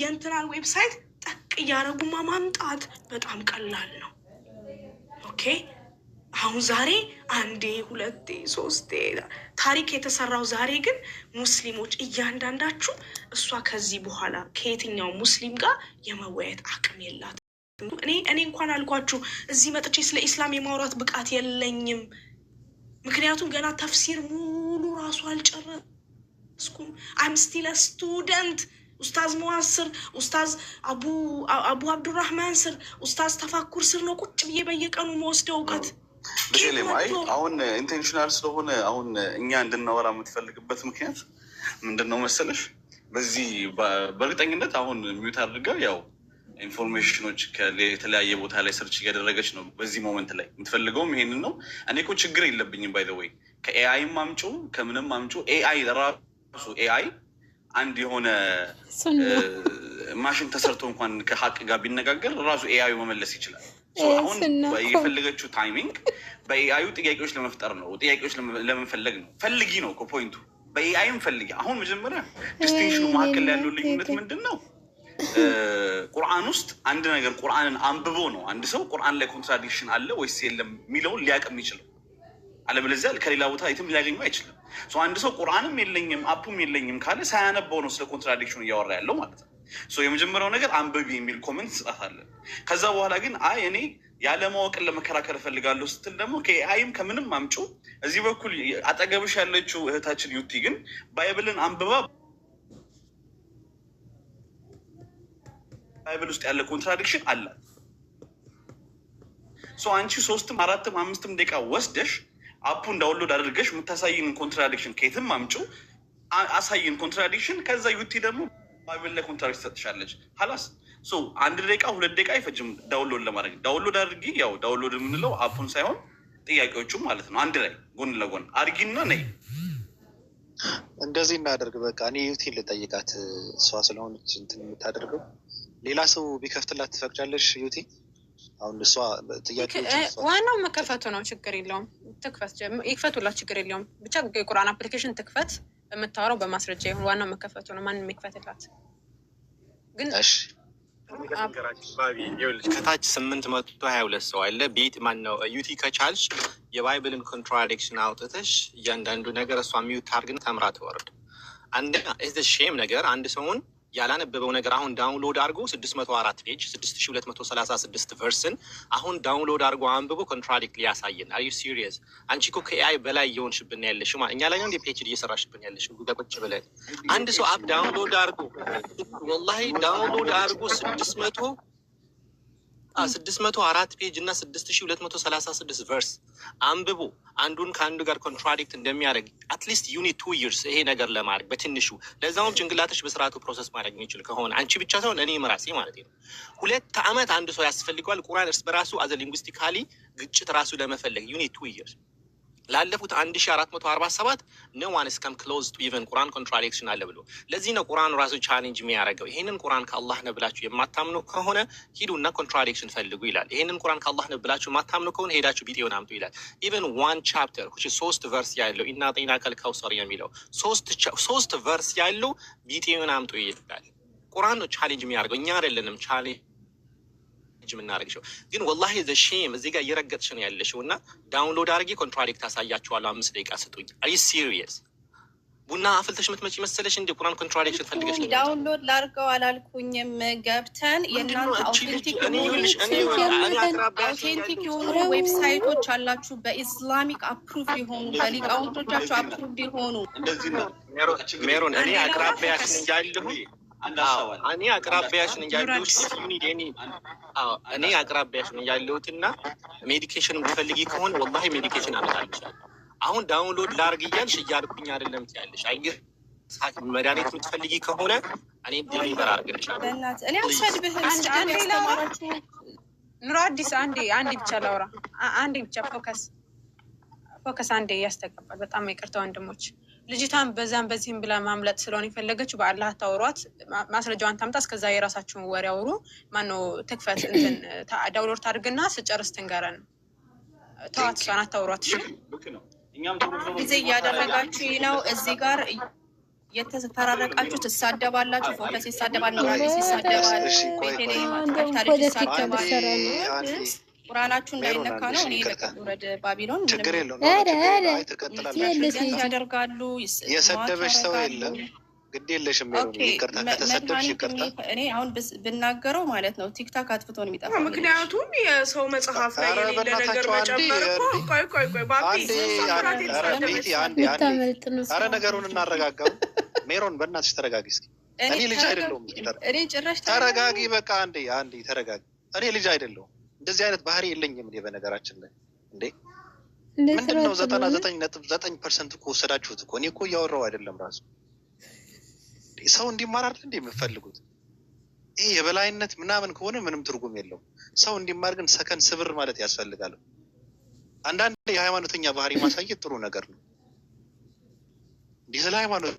የእንትናን ዌብሳይት ጠቅ እያደረጉማ ማምጣት በጣም ቀላል ነው። ኦኬ አሁን ዛሬ 1 2 3 ታሪክ የተሰራው ዛሬ ግን ሙስሊሞች እያንዳንዳችሁ እሷ ከዚህ በኋላ ከየትኛው ሙስሊም ጋር የመወያየት አቅም የላት። እኔ እንኳን አልኳችሁ እዚህ መጥቼ ስለ ኢስላም የማውራት ብቃት የለኝም። ምክንያቱም ገና ተፍሲር ሙሉ ራሱ አልጨረስኩም። አም ስቲል ስቱደንት። ኡስታዝ ሙአዝ ስር፣ ኡስታዝ አቡ አብዱራህማን ስር፣ ኡስታዝ ተፋኩር ስር ነው ቁጭ ብዬ በየቀኑ መወስደው እውቀት። አይ አሁን ኢንቴንሽናል ስለሆነ አሁን እኛ እንድናወራ የምትፈልግበት ምክንያት ምንድን ነው መሰለሽ? በዚህ በእርግጠኝነት አሁን ሚዩት አድርገው ያው ኢንፎርሜሽኖች የተለያየ ቦታ ላይ ሰርች እያደረገች ነው። በዚህ ሞመንት ላይ የምትፈልገውም ይሄንን ነው። እኔ እኮ ችግር የለብኝም። ባይ ዘ ወይ ከኤአይም አምጩ ከምንም አምጩ ኤአይ ራሱ ኤአይ አንድ የሆነ ማሽን ተሰርቶ እንኳን ከሀቅ ጋር ቢነጋገር ራሱ ኤአዩ መመለስ ይችላል። አሁን የፈለገችው ታይሚንግ በኤአዩ ጥያቄዎች ለመፍጠር ነው። ጥያቄዎች ለመፈለግ ነው። ፈልጊ ነው እኮ ፖይንቱ። በኤአይም ፈልጊ። አሁን መጀመሪያ ዲስቲንክሽኑ መካከል ያለው ልዩነት ምንድን ነው? ቁርአን ውስጥ አንድ ነገር ቁርአንን አንብቦ ነው አንድ ሰው ቁርአን ላይ ኮንትራዲክሽን አለ ወይስ የለም የሚለውን ሊያውቅ የሚችለው። አለበለዚያ ከሌላ ቦታ የትም ሊያገኙ አይችልም። አንድ ሰው ቁርአንም የለኝም አፑም የለኝም ካለ ሳያነበው ነው ስለ ኮንትራዲክሽኑ እያወራ ያለው ማለት ነው። የመጀመሪያው ነገር አንብቢ የሚል ኮመንት ስጣታለን። ከዛ በኋላ ግን አይ እኔ ያለማወቅን ለመከራከር እፈልጋለሁ ስትል ደግሞ ከአይም ከምንም አምጩ። እዚህ በኩል አጠገብሽ ያለችው እህታችን ዩቲ ግን ባይብልን አንብባ ባይብል ውስጥ ያለ ኮንትራዲክሽን አላት። አንቺ 3 4 5 ደቂቃ ወስደሽ አፑን ዳውንሎድ አድርገሽ የምታሳይን ኮንትራዲክሽን ከየትም አምጩ አሳይን ኮንትራዲክሽን። ከዛ ዩቲ ደግሞ ባይብል ላይ ኮንትራክት ትሰጥሻለች። ሀላስ 1 ደቂቃ 2 ደቂቃ አይፈጅም ዳውንሎድ ለማድረግ። ዳውንሎድ አድርጊ። ያው ዳውንሎድ የምንለው አፑን ሳይሆን ጥያቄዎቹም ማለት ነው። አንድ ላይ ጎን ለጎን አድርጊና ነይ። እንደዚህ እናደርግ። በቃ እኔ ዩቲን ልጠይቃት፣ እሷ ስለሆነች እንትን የምታደርገው። ሌላ ሰው ቢከፍትላት ትፈቅጃለሽ ዩቲ? አሁን እሷ ጥያቄዎች ዋናው መከፈቱ ነው። ችግር የለውም። ትክፈት፣ ይክፈቱላት፣ ችግር የለውም። ብቻ የቁርአን አፕሊኬሽን ትክፈት። የምታወራው በማስረጃ ይሁን። ዋናው መከፈቱ ነው። ማንም የሚከፈትላት ግን ከታች 822 ሰው አለ። ቤት ማን ነው ዩቲ ከቻልሽ የባይብልን ኮንትራዲክሽን አውጥተሽ እያንዳንዱ ነገር እሷ ሚዩት አድርግን ተምራ ትወርድ። አንደኛ ሼም ነገር አንድ ሰውን ያላነበበው ነገር አሁን ዳውንሎድ አድርጎ 604 ፔጅ 6236 ቨርስን አሁን ዳውንሎድ አድርጎ አንብቦ ኮንትራዲክት ሊያሳየን። አር ዩ ሲሪየስ? አንቺ እኮ ከኤአይ በላይ የሆንሽብን ያለሽ እኛ ላይ ነው እንደ ፒኤችዲ እየሰራሽብን ያለሽ ቁጭ ብለን። አንድ ሰው አፕ ዳውንሎድ አድርጎ ወላሂ ዳውንሎድ አድርጎ 604 ፔጅ እና 6236 ቨርስ አንብቦ አንዱን ከአንዱ ጋር ኮንትራዲክት እንደሚያደርግ አትሊስት ዩኒት 2 ይርስ ይሄ ነገር ለማድረግ በትንሹ ለዛውም ጭንቅላትሽ በስርዓቱ ፕሮሰስ ማድረግ የሚችል ከሆነ አንቺ ብቻ ሳይሆን እኔም ራሴ ማለት ነው 2 ዓመት አንድ ሰው ያስፈልገዋል። ቁርአን እርስ በራሱ አዘ ሊንጉስቲካሊ ግጭት ራሱ ለመፈለግ ዩኒት 2 ይርስ ላለፉት 1447 ኖ ዋን ኢዝ ከም ክሎዝ ቱ ኢቨን ቁርአን ኮንትራዲክሽን አለ ብሎ። ለዚህ ነው ቁርአን ራሱ ቻሌንጅ የሚያደርገው። ይሄንን ቁርአን ከአላህ ነው ብላችሁ የማታምኑ ከሆነ ሂዱና ኮንትራዲክሽን ፈልጉ ይላል። ይሄንን ቁርአን ከአላህ ነው ብላችሁ የማታምኑ ከሆነ ሄዳችሁ ቢጤውን አምጡ ይላል። ኢቨን 1 ቻፕተር which is 3 ቨርስ ያለው ኢና አጠይናከል ከውሰር የሚለው 3 ቨርስ ያለው ቢጤውን አምጡ ይላል። ቁርአን ነው ቻሌንጅ የሚያደርገው፣ እኛ አይደለንም ቻሌንጅ የምናደርግሽው። ግን ወላሂ ዘ ሼም እዚህ ጋር እየረገጥሽ ነው ያለሽው እና ዳውንሎድ አድርጌ ኮንትራዲክት አሳያችኋለሁ። 5 ደቂቃ ስጡኝ። አር ዩ ሲሪየስ? ቡና አፍልተሽ ምትመጪ መሰለሽ እንደ ቁርአን ኮንትራዲክሽን ፈልገሽ ነው። ዳውንሎድ ላድርገው አላልኩኝም። ገብተን የእናንተ አውቴንቲክ የሆኑ ዌብሳይቶች አላችሁ፣ በኢስላሚክ አፕሩቭ የሆኑ በሊቃውንቶቻችሁ አፕሩቭ የሆኑ ሜሮን እኔ አቅራቢያችን እያለሁ እኔ አቅራቢያሽን እያለሁት እና ሜዲኬሽን የምትፈልጊ ከሆነ ወላሂ ሜዲኬሽን አመጣልሻለሁ። አሁን ዳውንሎድ ላርግ እያልሽ እያልኩኝ አይደለም ትያለሽ። አየህ መድኃኒት የምትፈልጊ ከሆነ እኔ ዴሊቨር አድርግልሻለሁ። እኔ አልሰድብህም። ኑሮ አዲስ አንዴ ብቻ ላውራ፣ አንዴ ብቻ ፎከስ አንዴ ያስተቀባል። በጣም ይቅርታ ወንድሞች። ልጅቷን በዛም በዚህም ብላ ማምለጥ ስለሆነ የፈለገችው በአላህ አታውሯት፣ ማስረጃዋን ታምጣ። እስከዛ የራሳችሁን ወሬ አውሩ። ማነው ትክፈት እንትን ዳውንሎድ ታድርግና ስጨርስ ትንገረን። ተዋት፣ እሷን አታውሯት። ጊዜ እያደረጋችሁ ነው። እዚህ ጋር የተፈራረቃችሁ ትሳደባላችሁ። ፎከስ ይሳደባል፣ ኖራዲስ ይሳደባል፣ ቤቴሌ ይሳደባል። ቁርአናችሁ እንዳይነካ ነው። እኔ ወደ ባቢሎን ችግር የለውም ያደርጋሉ። የሰደበሽ ሰው የለም፣ ግድ የለሽም። ይቅርታ ከተሰደብሽ ይቅርታ። እኔ አሁን ብናገረው ማለት ነው ቲክታክ አጥፍቶ ነው የሚጠፋው። ምክንያቱም የሰው መጽሐፍ ላይ የሌለ ነገር መጨመር ኧረ ነገሩን እናረጋጋው። ሜሮን በእናትሽ ተረጋጊ እስኪ። እኔ ልጅ አይደለሁም። ተረጋጊ በቃ አንዴ ተረጋጊ። እኔ ልጅ አይደለሁም። እንደዚህ አይነት ባህሪ የለኝም እኔ በነገራችን ላይ። እንዴ ምንድነው 99.9% እኮ ወሰዳችሁት እኮ። እኔ እኮ እያወራሁ አይደለም ራሱ። ሰው እንዲማር አይደል እንዴ የምፈልጉት? ይሄ የበላይነት ምናምን ከሆነ ምንም ትርጉም የለውም። ሰው እንዲማር ግን ሰከን ስብር ማለት ያስፈልጋል። አንዳንድ የሃይማኖተኛ ባህሪ ማሳየት ጥሩ ነገር ነው። እንዲህ ስለ ሃይማኖት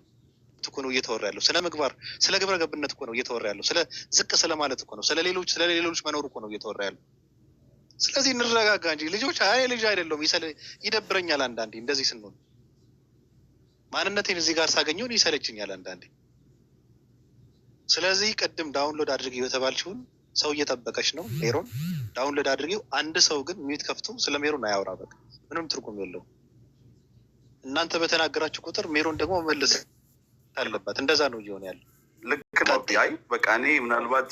እኮ ነው እየተወራ ያለው። ስለ ምግባር፣ ስለ ግብረ ገብነት እኮ ነው እየተወራ ያለው። ስለ ዝቅ ስለማለት እኮ ነው። ስለ ሌሎች መኖር እኮ ነው እየተወራ ያለው። ስለዚህ እንረጋጋ እንጂ ልጆች ልጅ አይደለሁም። ይደብረኛል አንዳንዴ እንደዚህ ስንሆን። ማንነቴን እዚህ ጋር ሳገኘው ይሰለችኛል አንዳንዴ። ስለዚህ ቅድም ዳውንሎድ አድርጌው የተባልሽውን ሰው እየጠበቀች ነው ሜሮን። ዳውንሎድ አድርጌው። አንድ ሰው ግን ሚዩት ከፍቶ ስለ ሜሮን አያወራ። በቃ ምንም ትርጉም የለውም። እናንተ በተናገራችሁ ቁጥር ሜሮን ደግሞ መመለስ አለባት። እንደዛ ነው እየሆነ ያለው። ልክ ነው። አይ በቃ እኔ ምናልባት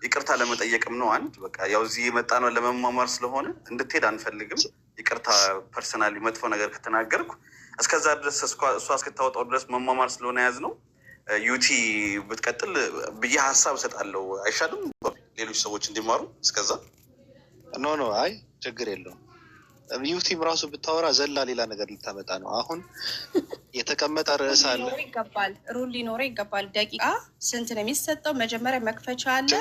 ይቅርታ ለመጠየቅም ነው። አንድ በቃ ያው እዚህ የመጣ ነው ለመማማር ስለሆነ እንድትሄድ አንፈልግም። ይቅርታ ፐርሰናሊ መጥፎ ነገር ከተናገርኩ እስከዛ ድረስ እሷ እስክታወጣው ድረስ መማማር ስለሆነ ያዝ ነው። ዩቲ ብትቀጥል ብዬ ሀሳብ እሰጣለሁ። አይሻልም? ሌሎች ሰዎች እንዲማሩ እስከዛ። ኖ አይ ችግር የለውም። ዩቲም ራሱ ብታወራ ዘላ ሌላ ነገር ልታመጣ ነው። አሁን የተቀመጠ ርዕስ አለ። ሩል ሊኖረው ይገባል። ደቂቃ ስንት ነው የሚሰጠው? መጀመሪያ መክፈቻ አለ።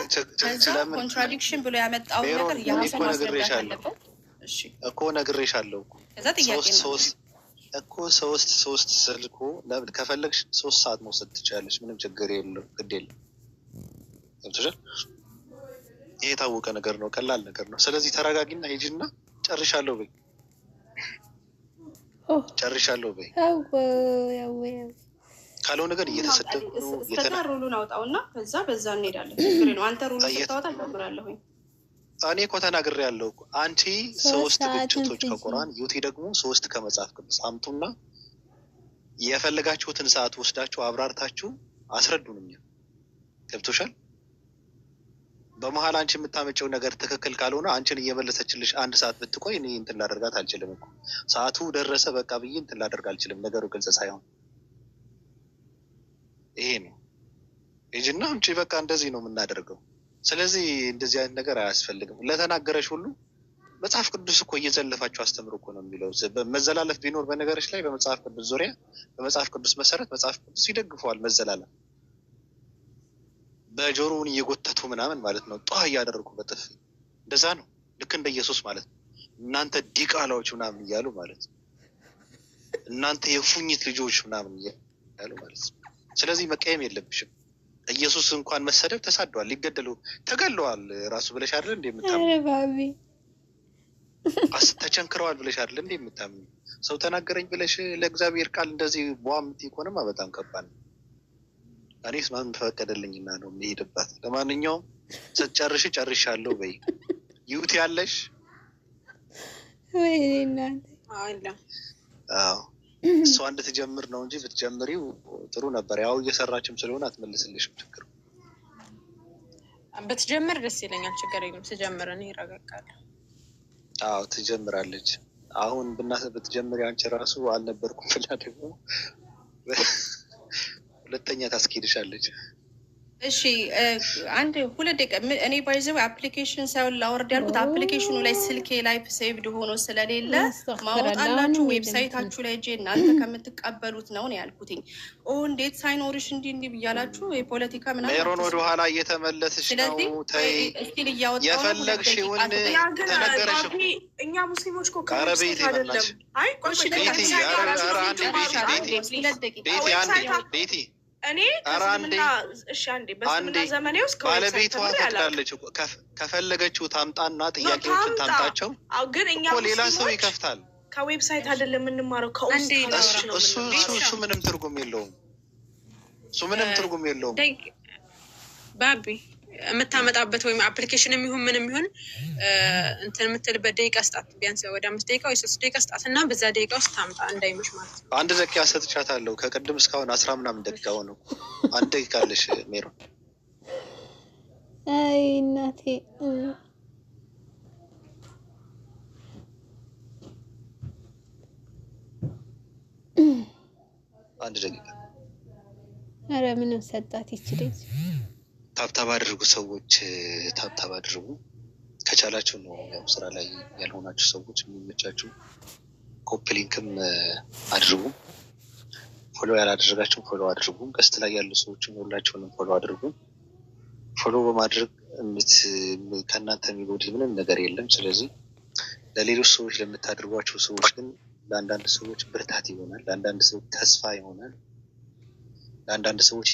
ከዛ ኮንትራዲክሽን ብሎ ያመጣው ነገር የራሱ ማስረዳት አለበት እኮ። ነግሬሻለሁ እኮ 3 ስልኩ ከፈለግሽ 3 ሰዓት መውሰድ ትችላለች። ምንም ችግር የለው፣ ግድ የለም። ይሄ የታወቀ ነገር ነው፣ ቀላል ነገር ነው። ስለዚህ ተረጋጊና ሂጂና ጨርሻለሁ በይ። ጨርሻለሁ በይ። ካልሆነ ነገር እየተሰደቡ እስከዛ ሩሉን አውጣውና በዛ እንሄዳለን። ችግር ነው። አንተ ሩሉን ስታወጣ ጀምራለሁኝ። እኔ እኮ ተናግሬያለሁ። አንቺ 3 ግጭቶች ከቁርአን ዩቲ ደግሞ 3 ከመጽሐፍ ቅዱስ አምጡና የፈለጋችሁትን ሰዓት ወስዳችሁ አብራርታችሁ አስረዱን። ገብቶሻል? በመሀል አንቺ የምታመጨው ነገር ትክክል ካልሆነ አንቺን እየመለሰችልሽ 1 ሰዓት ብትቆይ እኔ እንትን ላደርጋት አልችልም እኮ። ሰዓቱ ደረሰ በቃ ብዬ እንትን ላደርግ አልችልም። ነገሩ ግልጽ ሳይሆን ይሄ ነው ይጅና አንቺ በቃ እንደዚህ ነው የምናደርገው። ስለዚህ እንደዚህ አይነት ነገር አያስፈልግም። ለተናገረሽ ሁሉ መጽሐፍ ቅዱስ እኮ እየዘለፋችሁ አስተምሩ እኮ ነው የሚለው። መዘላለፍ ቢኖር በነገሮች ላይ በመጽሐፍ ቅዱስ ዙሪያ በመጽሐፍ ቅዱስ መሰረት መጽሐፍ ቅዱስ ይደግፈዋል። መዘላለፍ በጆሮውን እየጎተቱ ምናምን ማለት ነው። ጧ እያደረጉ በጥፍ እንደዛ ነው። ልክ እንደ ኢየሱስ ማለት ነው። እናንተ ዲቃላዎች ምናምን እያሉ ማለት ነው። እናንተ የፉኝት ልጆች ምናምን እያሉ ማለት ነው። ስለዚህ መቀየም የለብሽም። ኢየሱስ እንኳን መሰደብ ተሳደዋል፣ ሊገደሉ ተገለዋል ራሱ ብለሽ አይደል እንዴ የምታምኚው? ተቸንክረዋል ብለሽ አይደል እንዴ የምታምኚው? ሰው ተናገረኝ ብለሽ ለእግዚአብሔር ቃል እንደዚህ ቧም ትይቆንም በጣም ከባድ ነው። እኔስ ማን ፈቀደልኝና ነው የሚሄድባት? ለማንኛውም ስትጨርሽ ጨርሻለሁ በይ። ዩቲ ያለሽ ወይ እናንተ አዎ እሷ እንድትጀምር ነው እንጂ ብትጀምሪው ጥሩ ነበር። ያው እየሰራችም ስለሆነ አትመልስልሽም። ችግር ብትጀምር ደስ ይለኛል። ችግር የለም። ስጀምር እኔ እረጋጋለሁ። አዎ ትጀምራለች። አሁን ብትጀምሪ አንቺ ራሱ አልነበርኩም ብላ ደግሞ ሁለተኛ ታስኬድሻለች። እሺ 1-2 ደቂቃ እኔ ባይዘው አፕሊኬሽን ሳይሆን ላወርድ ያልኩት አፕሊኬሽኑ ላይ ስልኬ ላይ ሴቭድ ሆኖ ስለሌለ ማውጣላችሁ ዌብሳይታችሁ ላይ እጄ እናንተ ከምትቀበሉት ነው ያልኩትኝ። እንዴት ሳይኖርሽ እንዲህ ብያላችሁ የፖለቲካ ምናምን ሜሮን ወደ ኋላ እየተመለስሽ ነው። ተይ እስቲል እያወጣው የፈለግሽውን ተነገረሽ። እኛ ሙስሊሞች እኮ ከረቤት ይመላሽ። አይ ቆይ ቤቲ እኔ በስምና ዘመኔ ውስጥ ባለቤቷ ፈቅዳለች። ከፈለገችው ታምጣና ጥያቄዎችን ታምጣቸው። ግን እኛ ሌላ ሰው ይከፍታል። ከዌብሳይት አይደለም የምንማረው ከውስጥ ነው። እሱ ምንም ትርጉም የለውም። ባቢ የምታመጣበት ወይም አፕሊኬሽን የሚሆን ምንም ይሁን እንትን የምትልበት ደቂቃ ስጣት። ቢያንስ ወደ 5 ደቂቃ ወይ 3 ደቂቃ ስጣት እና በዛ ደቂቃ ውስጥ ታምጣ እንዳይመሽ ማለት ነው። 1 ደቂቃ ሰጥቻታለሁ። ከቅድም እስካሁን 10 ምናምን ደቂቃ ሆነው 1 ደቂቃ አለሽ ሜሮን። አይ እናቴ አንድ ደቂቃ። ኧረ ምንም ሰጣት ይችላል። ታብታብ አድርጉ ሰዎች፣ ታብታብ አድርጉ ከቻላችሁ ነው። ያው ስራ ላይ ያልሆናችሁ ሰዎች የሚመቻችሁ ኮፒ ሊንክም አድርጉ። ፎሎ ያላደረጋችሁ ፎሎ አድርጉ። ገስት ላይ ያሉ ሰዎችም ሁላችሁንም ፎሎ አድርጉ። ፎሎ በማድረግ ከእናንተ የሚጎድል ምንም ነገር የለም። ስለዚህ ለሌሎች ሰዎች ለምታደርጓቸው ሰዎች ግን ለአንዳንድ ሰዎች ብርታት ይሆናል፣ ለአንዳንድ ሰዎች ተስፋ ይሆናል፣ ለአንዳንድ ሰዎች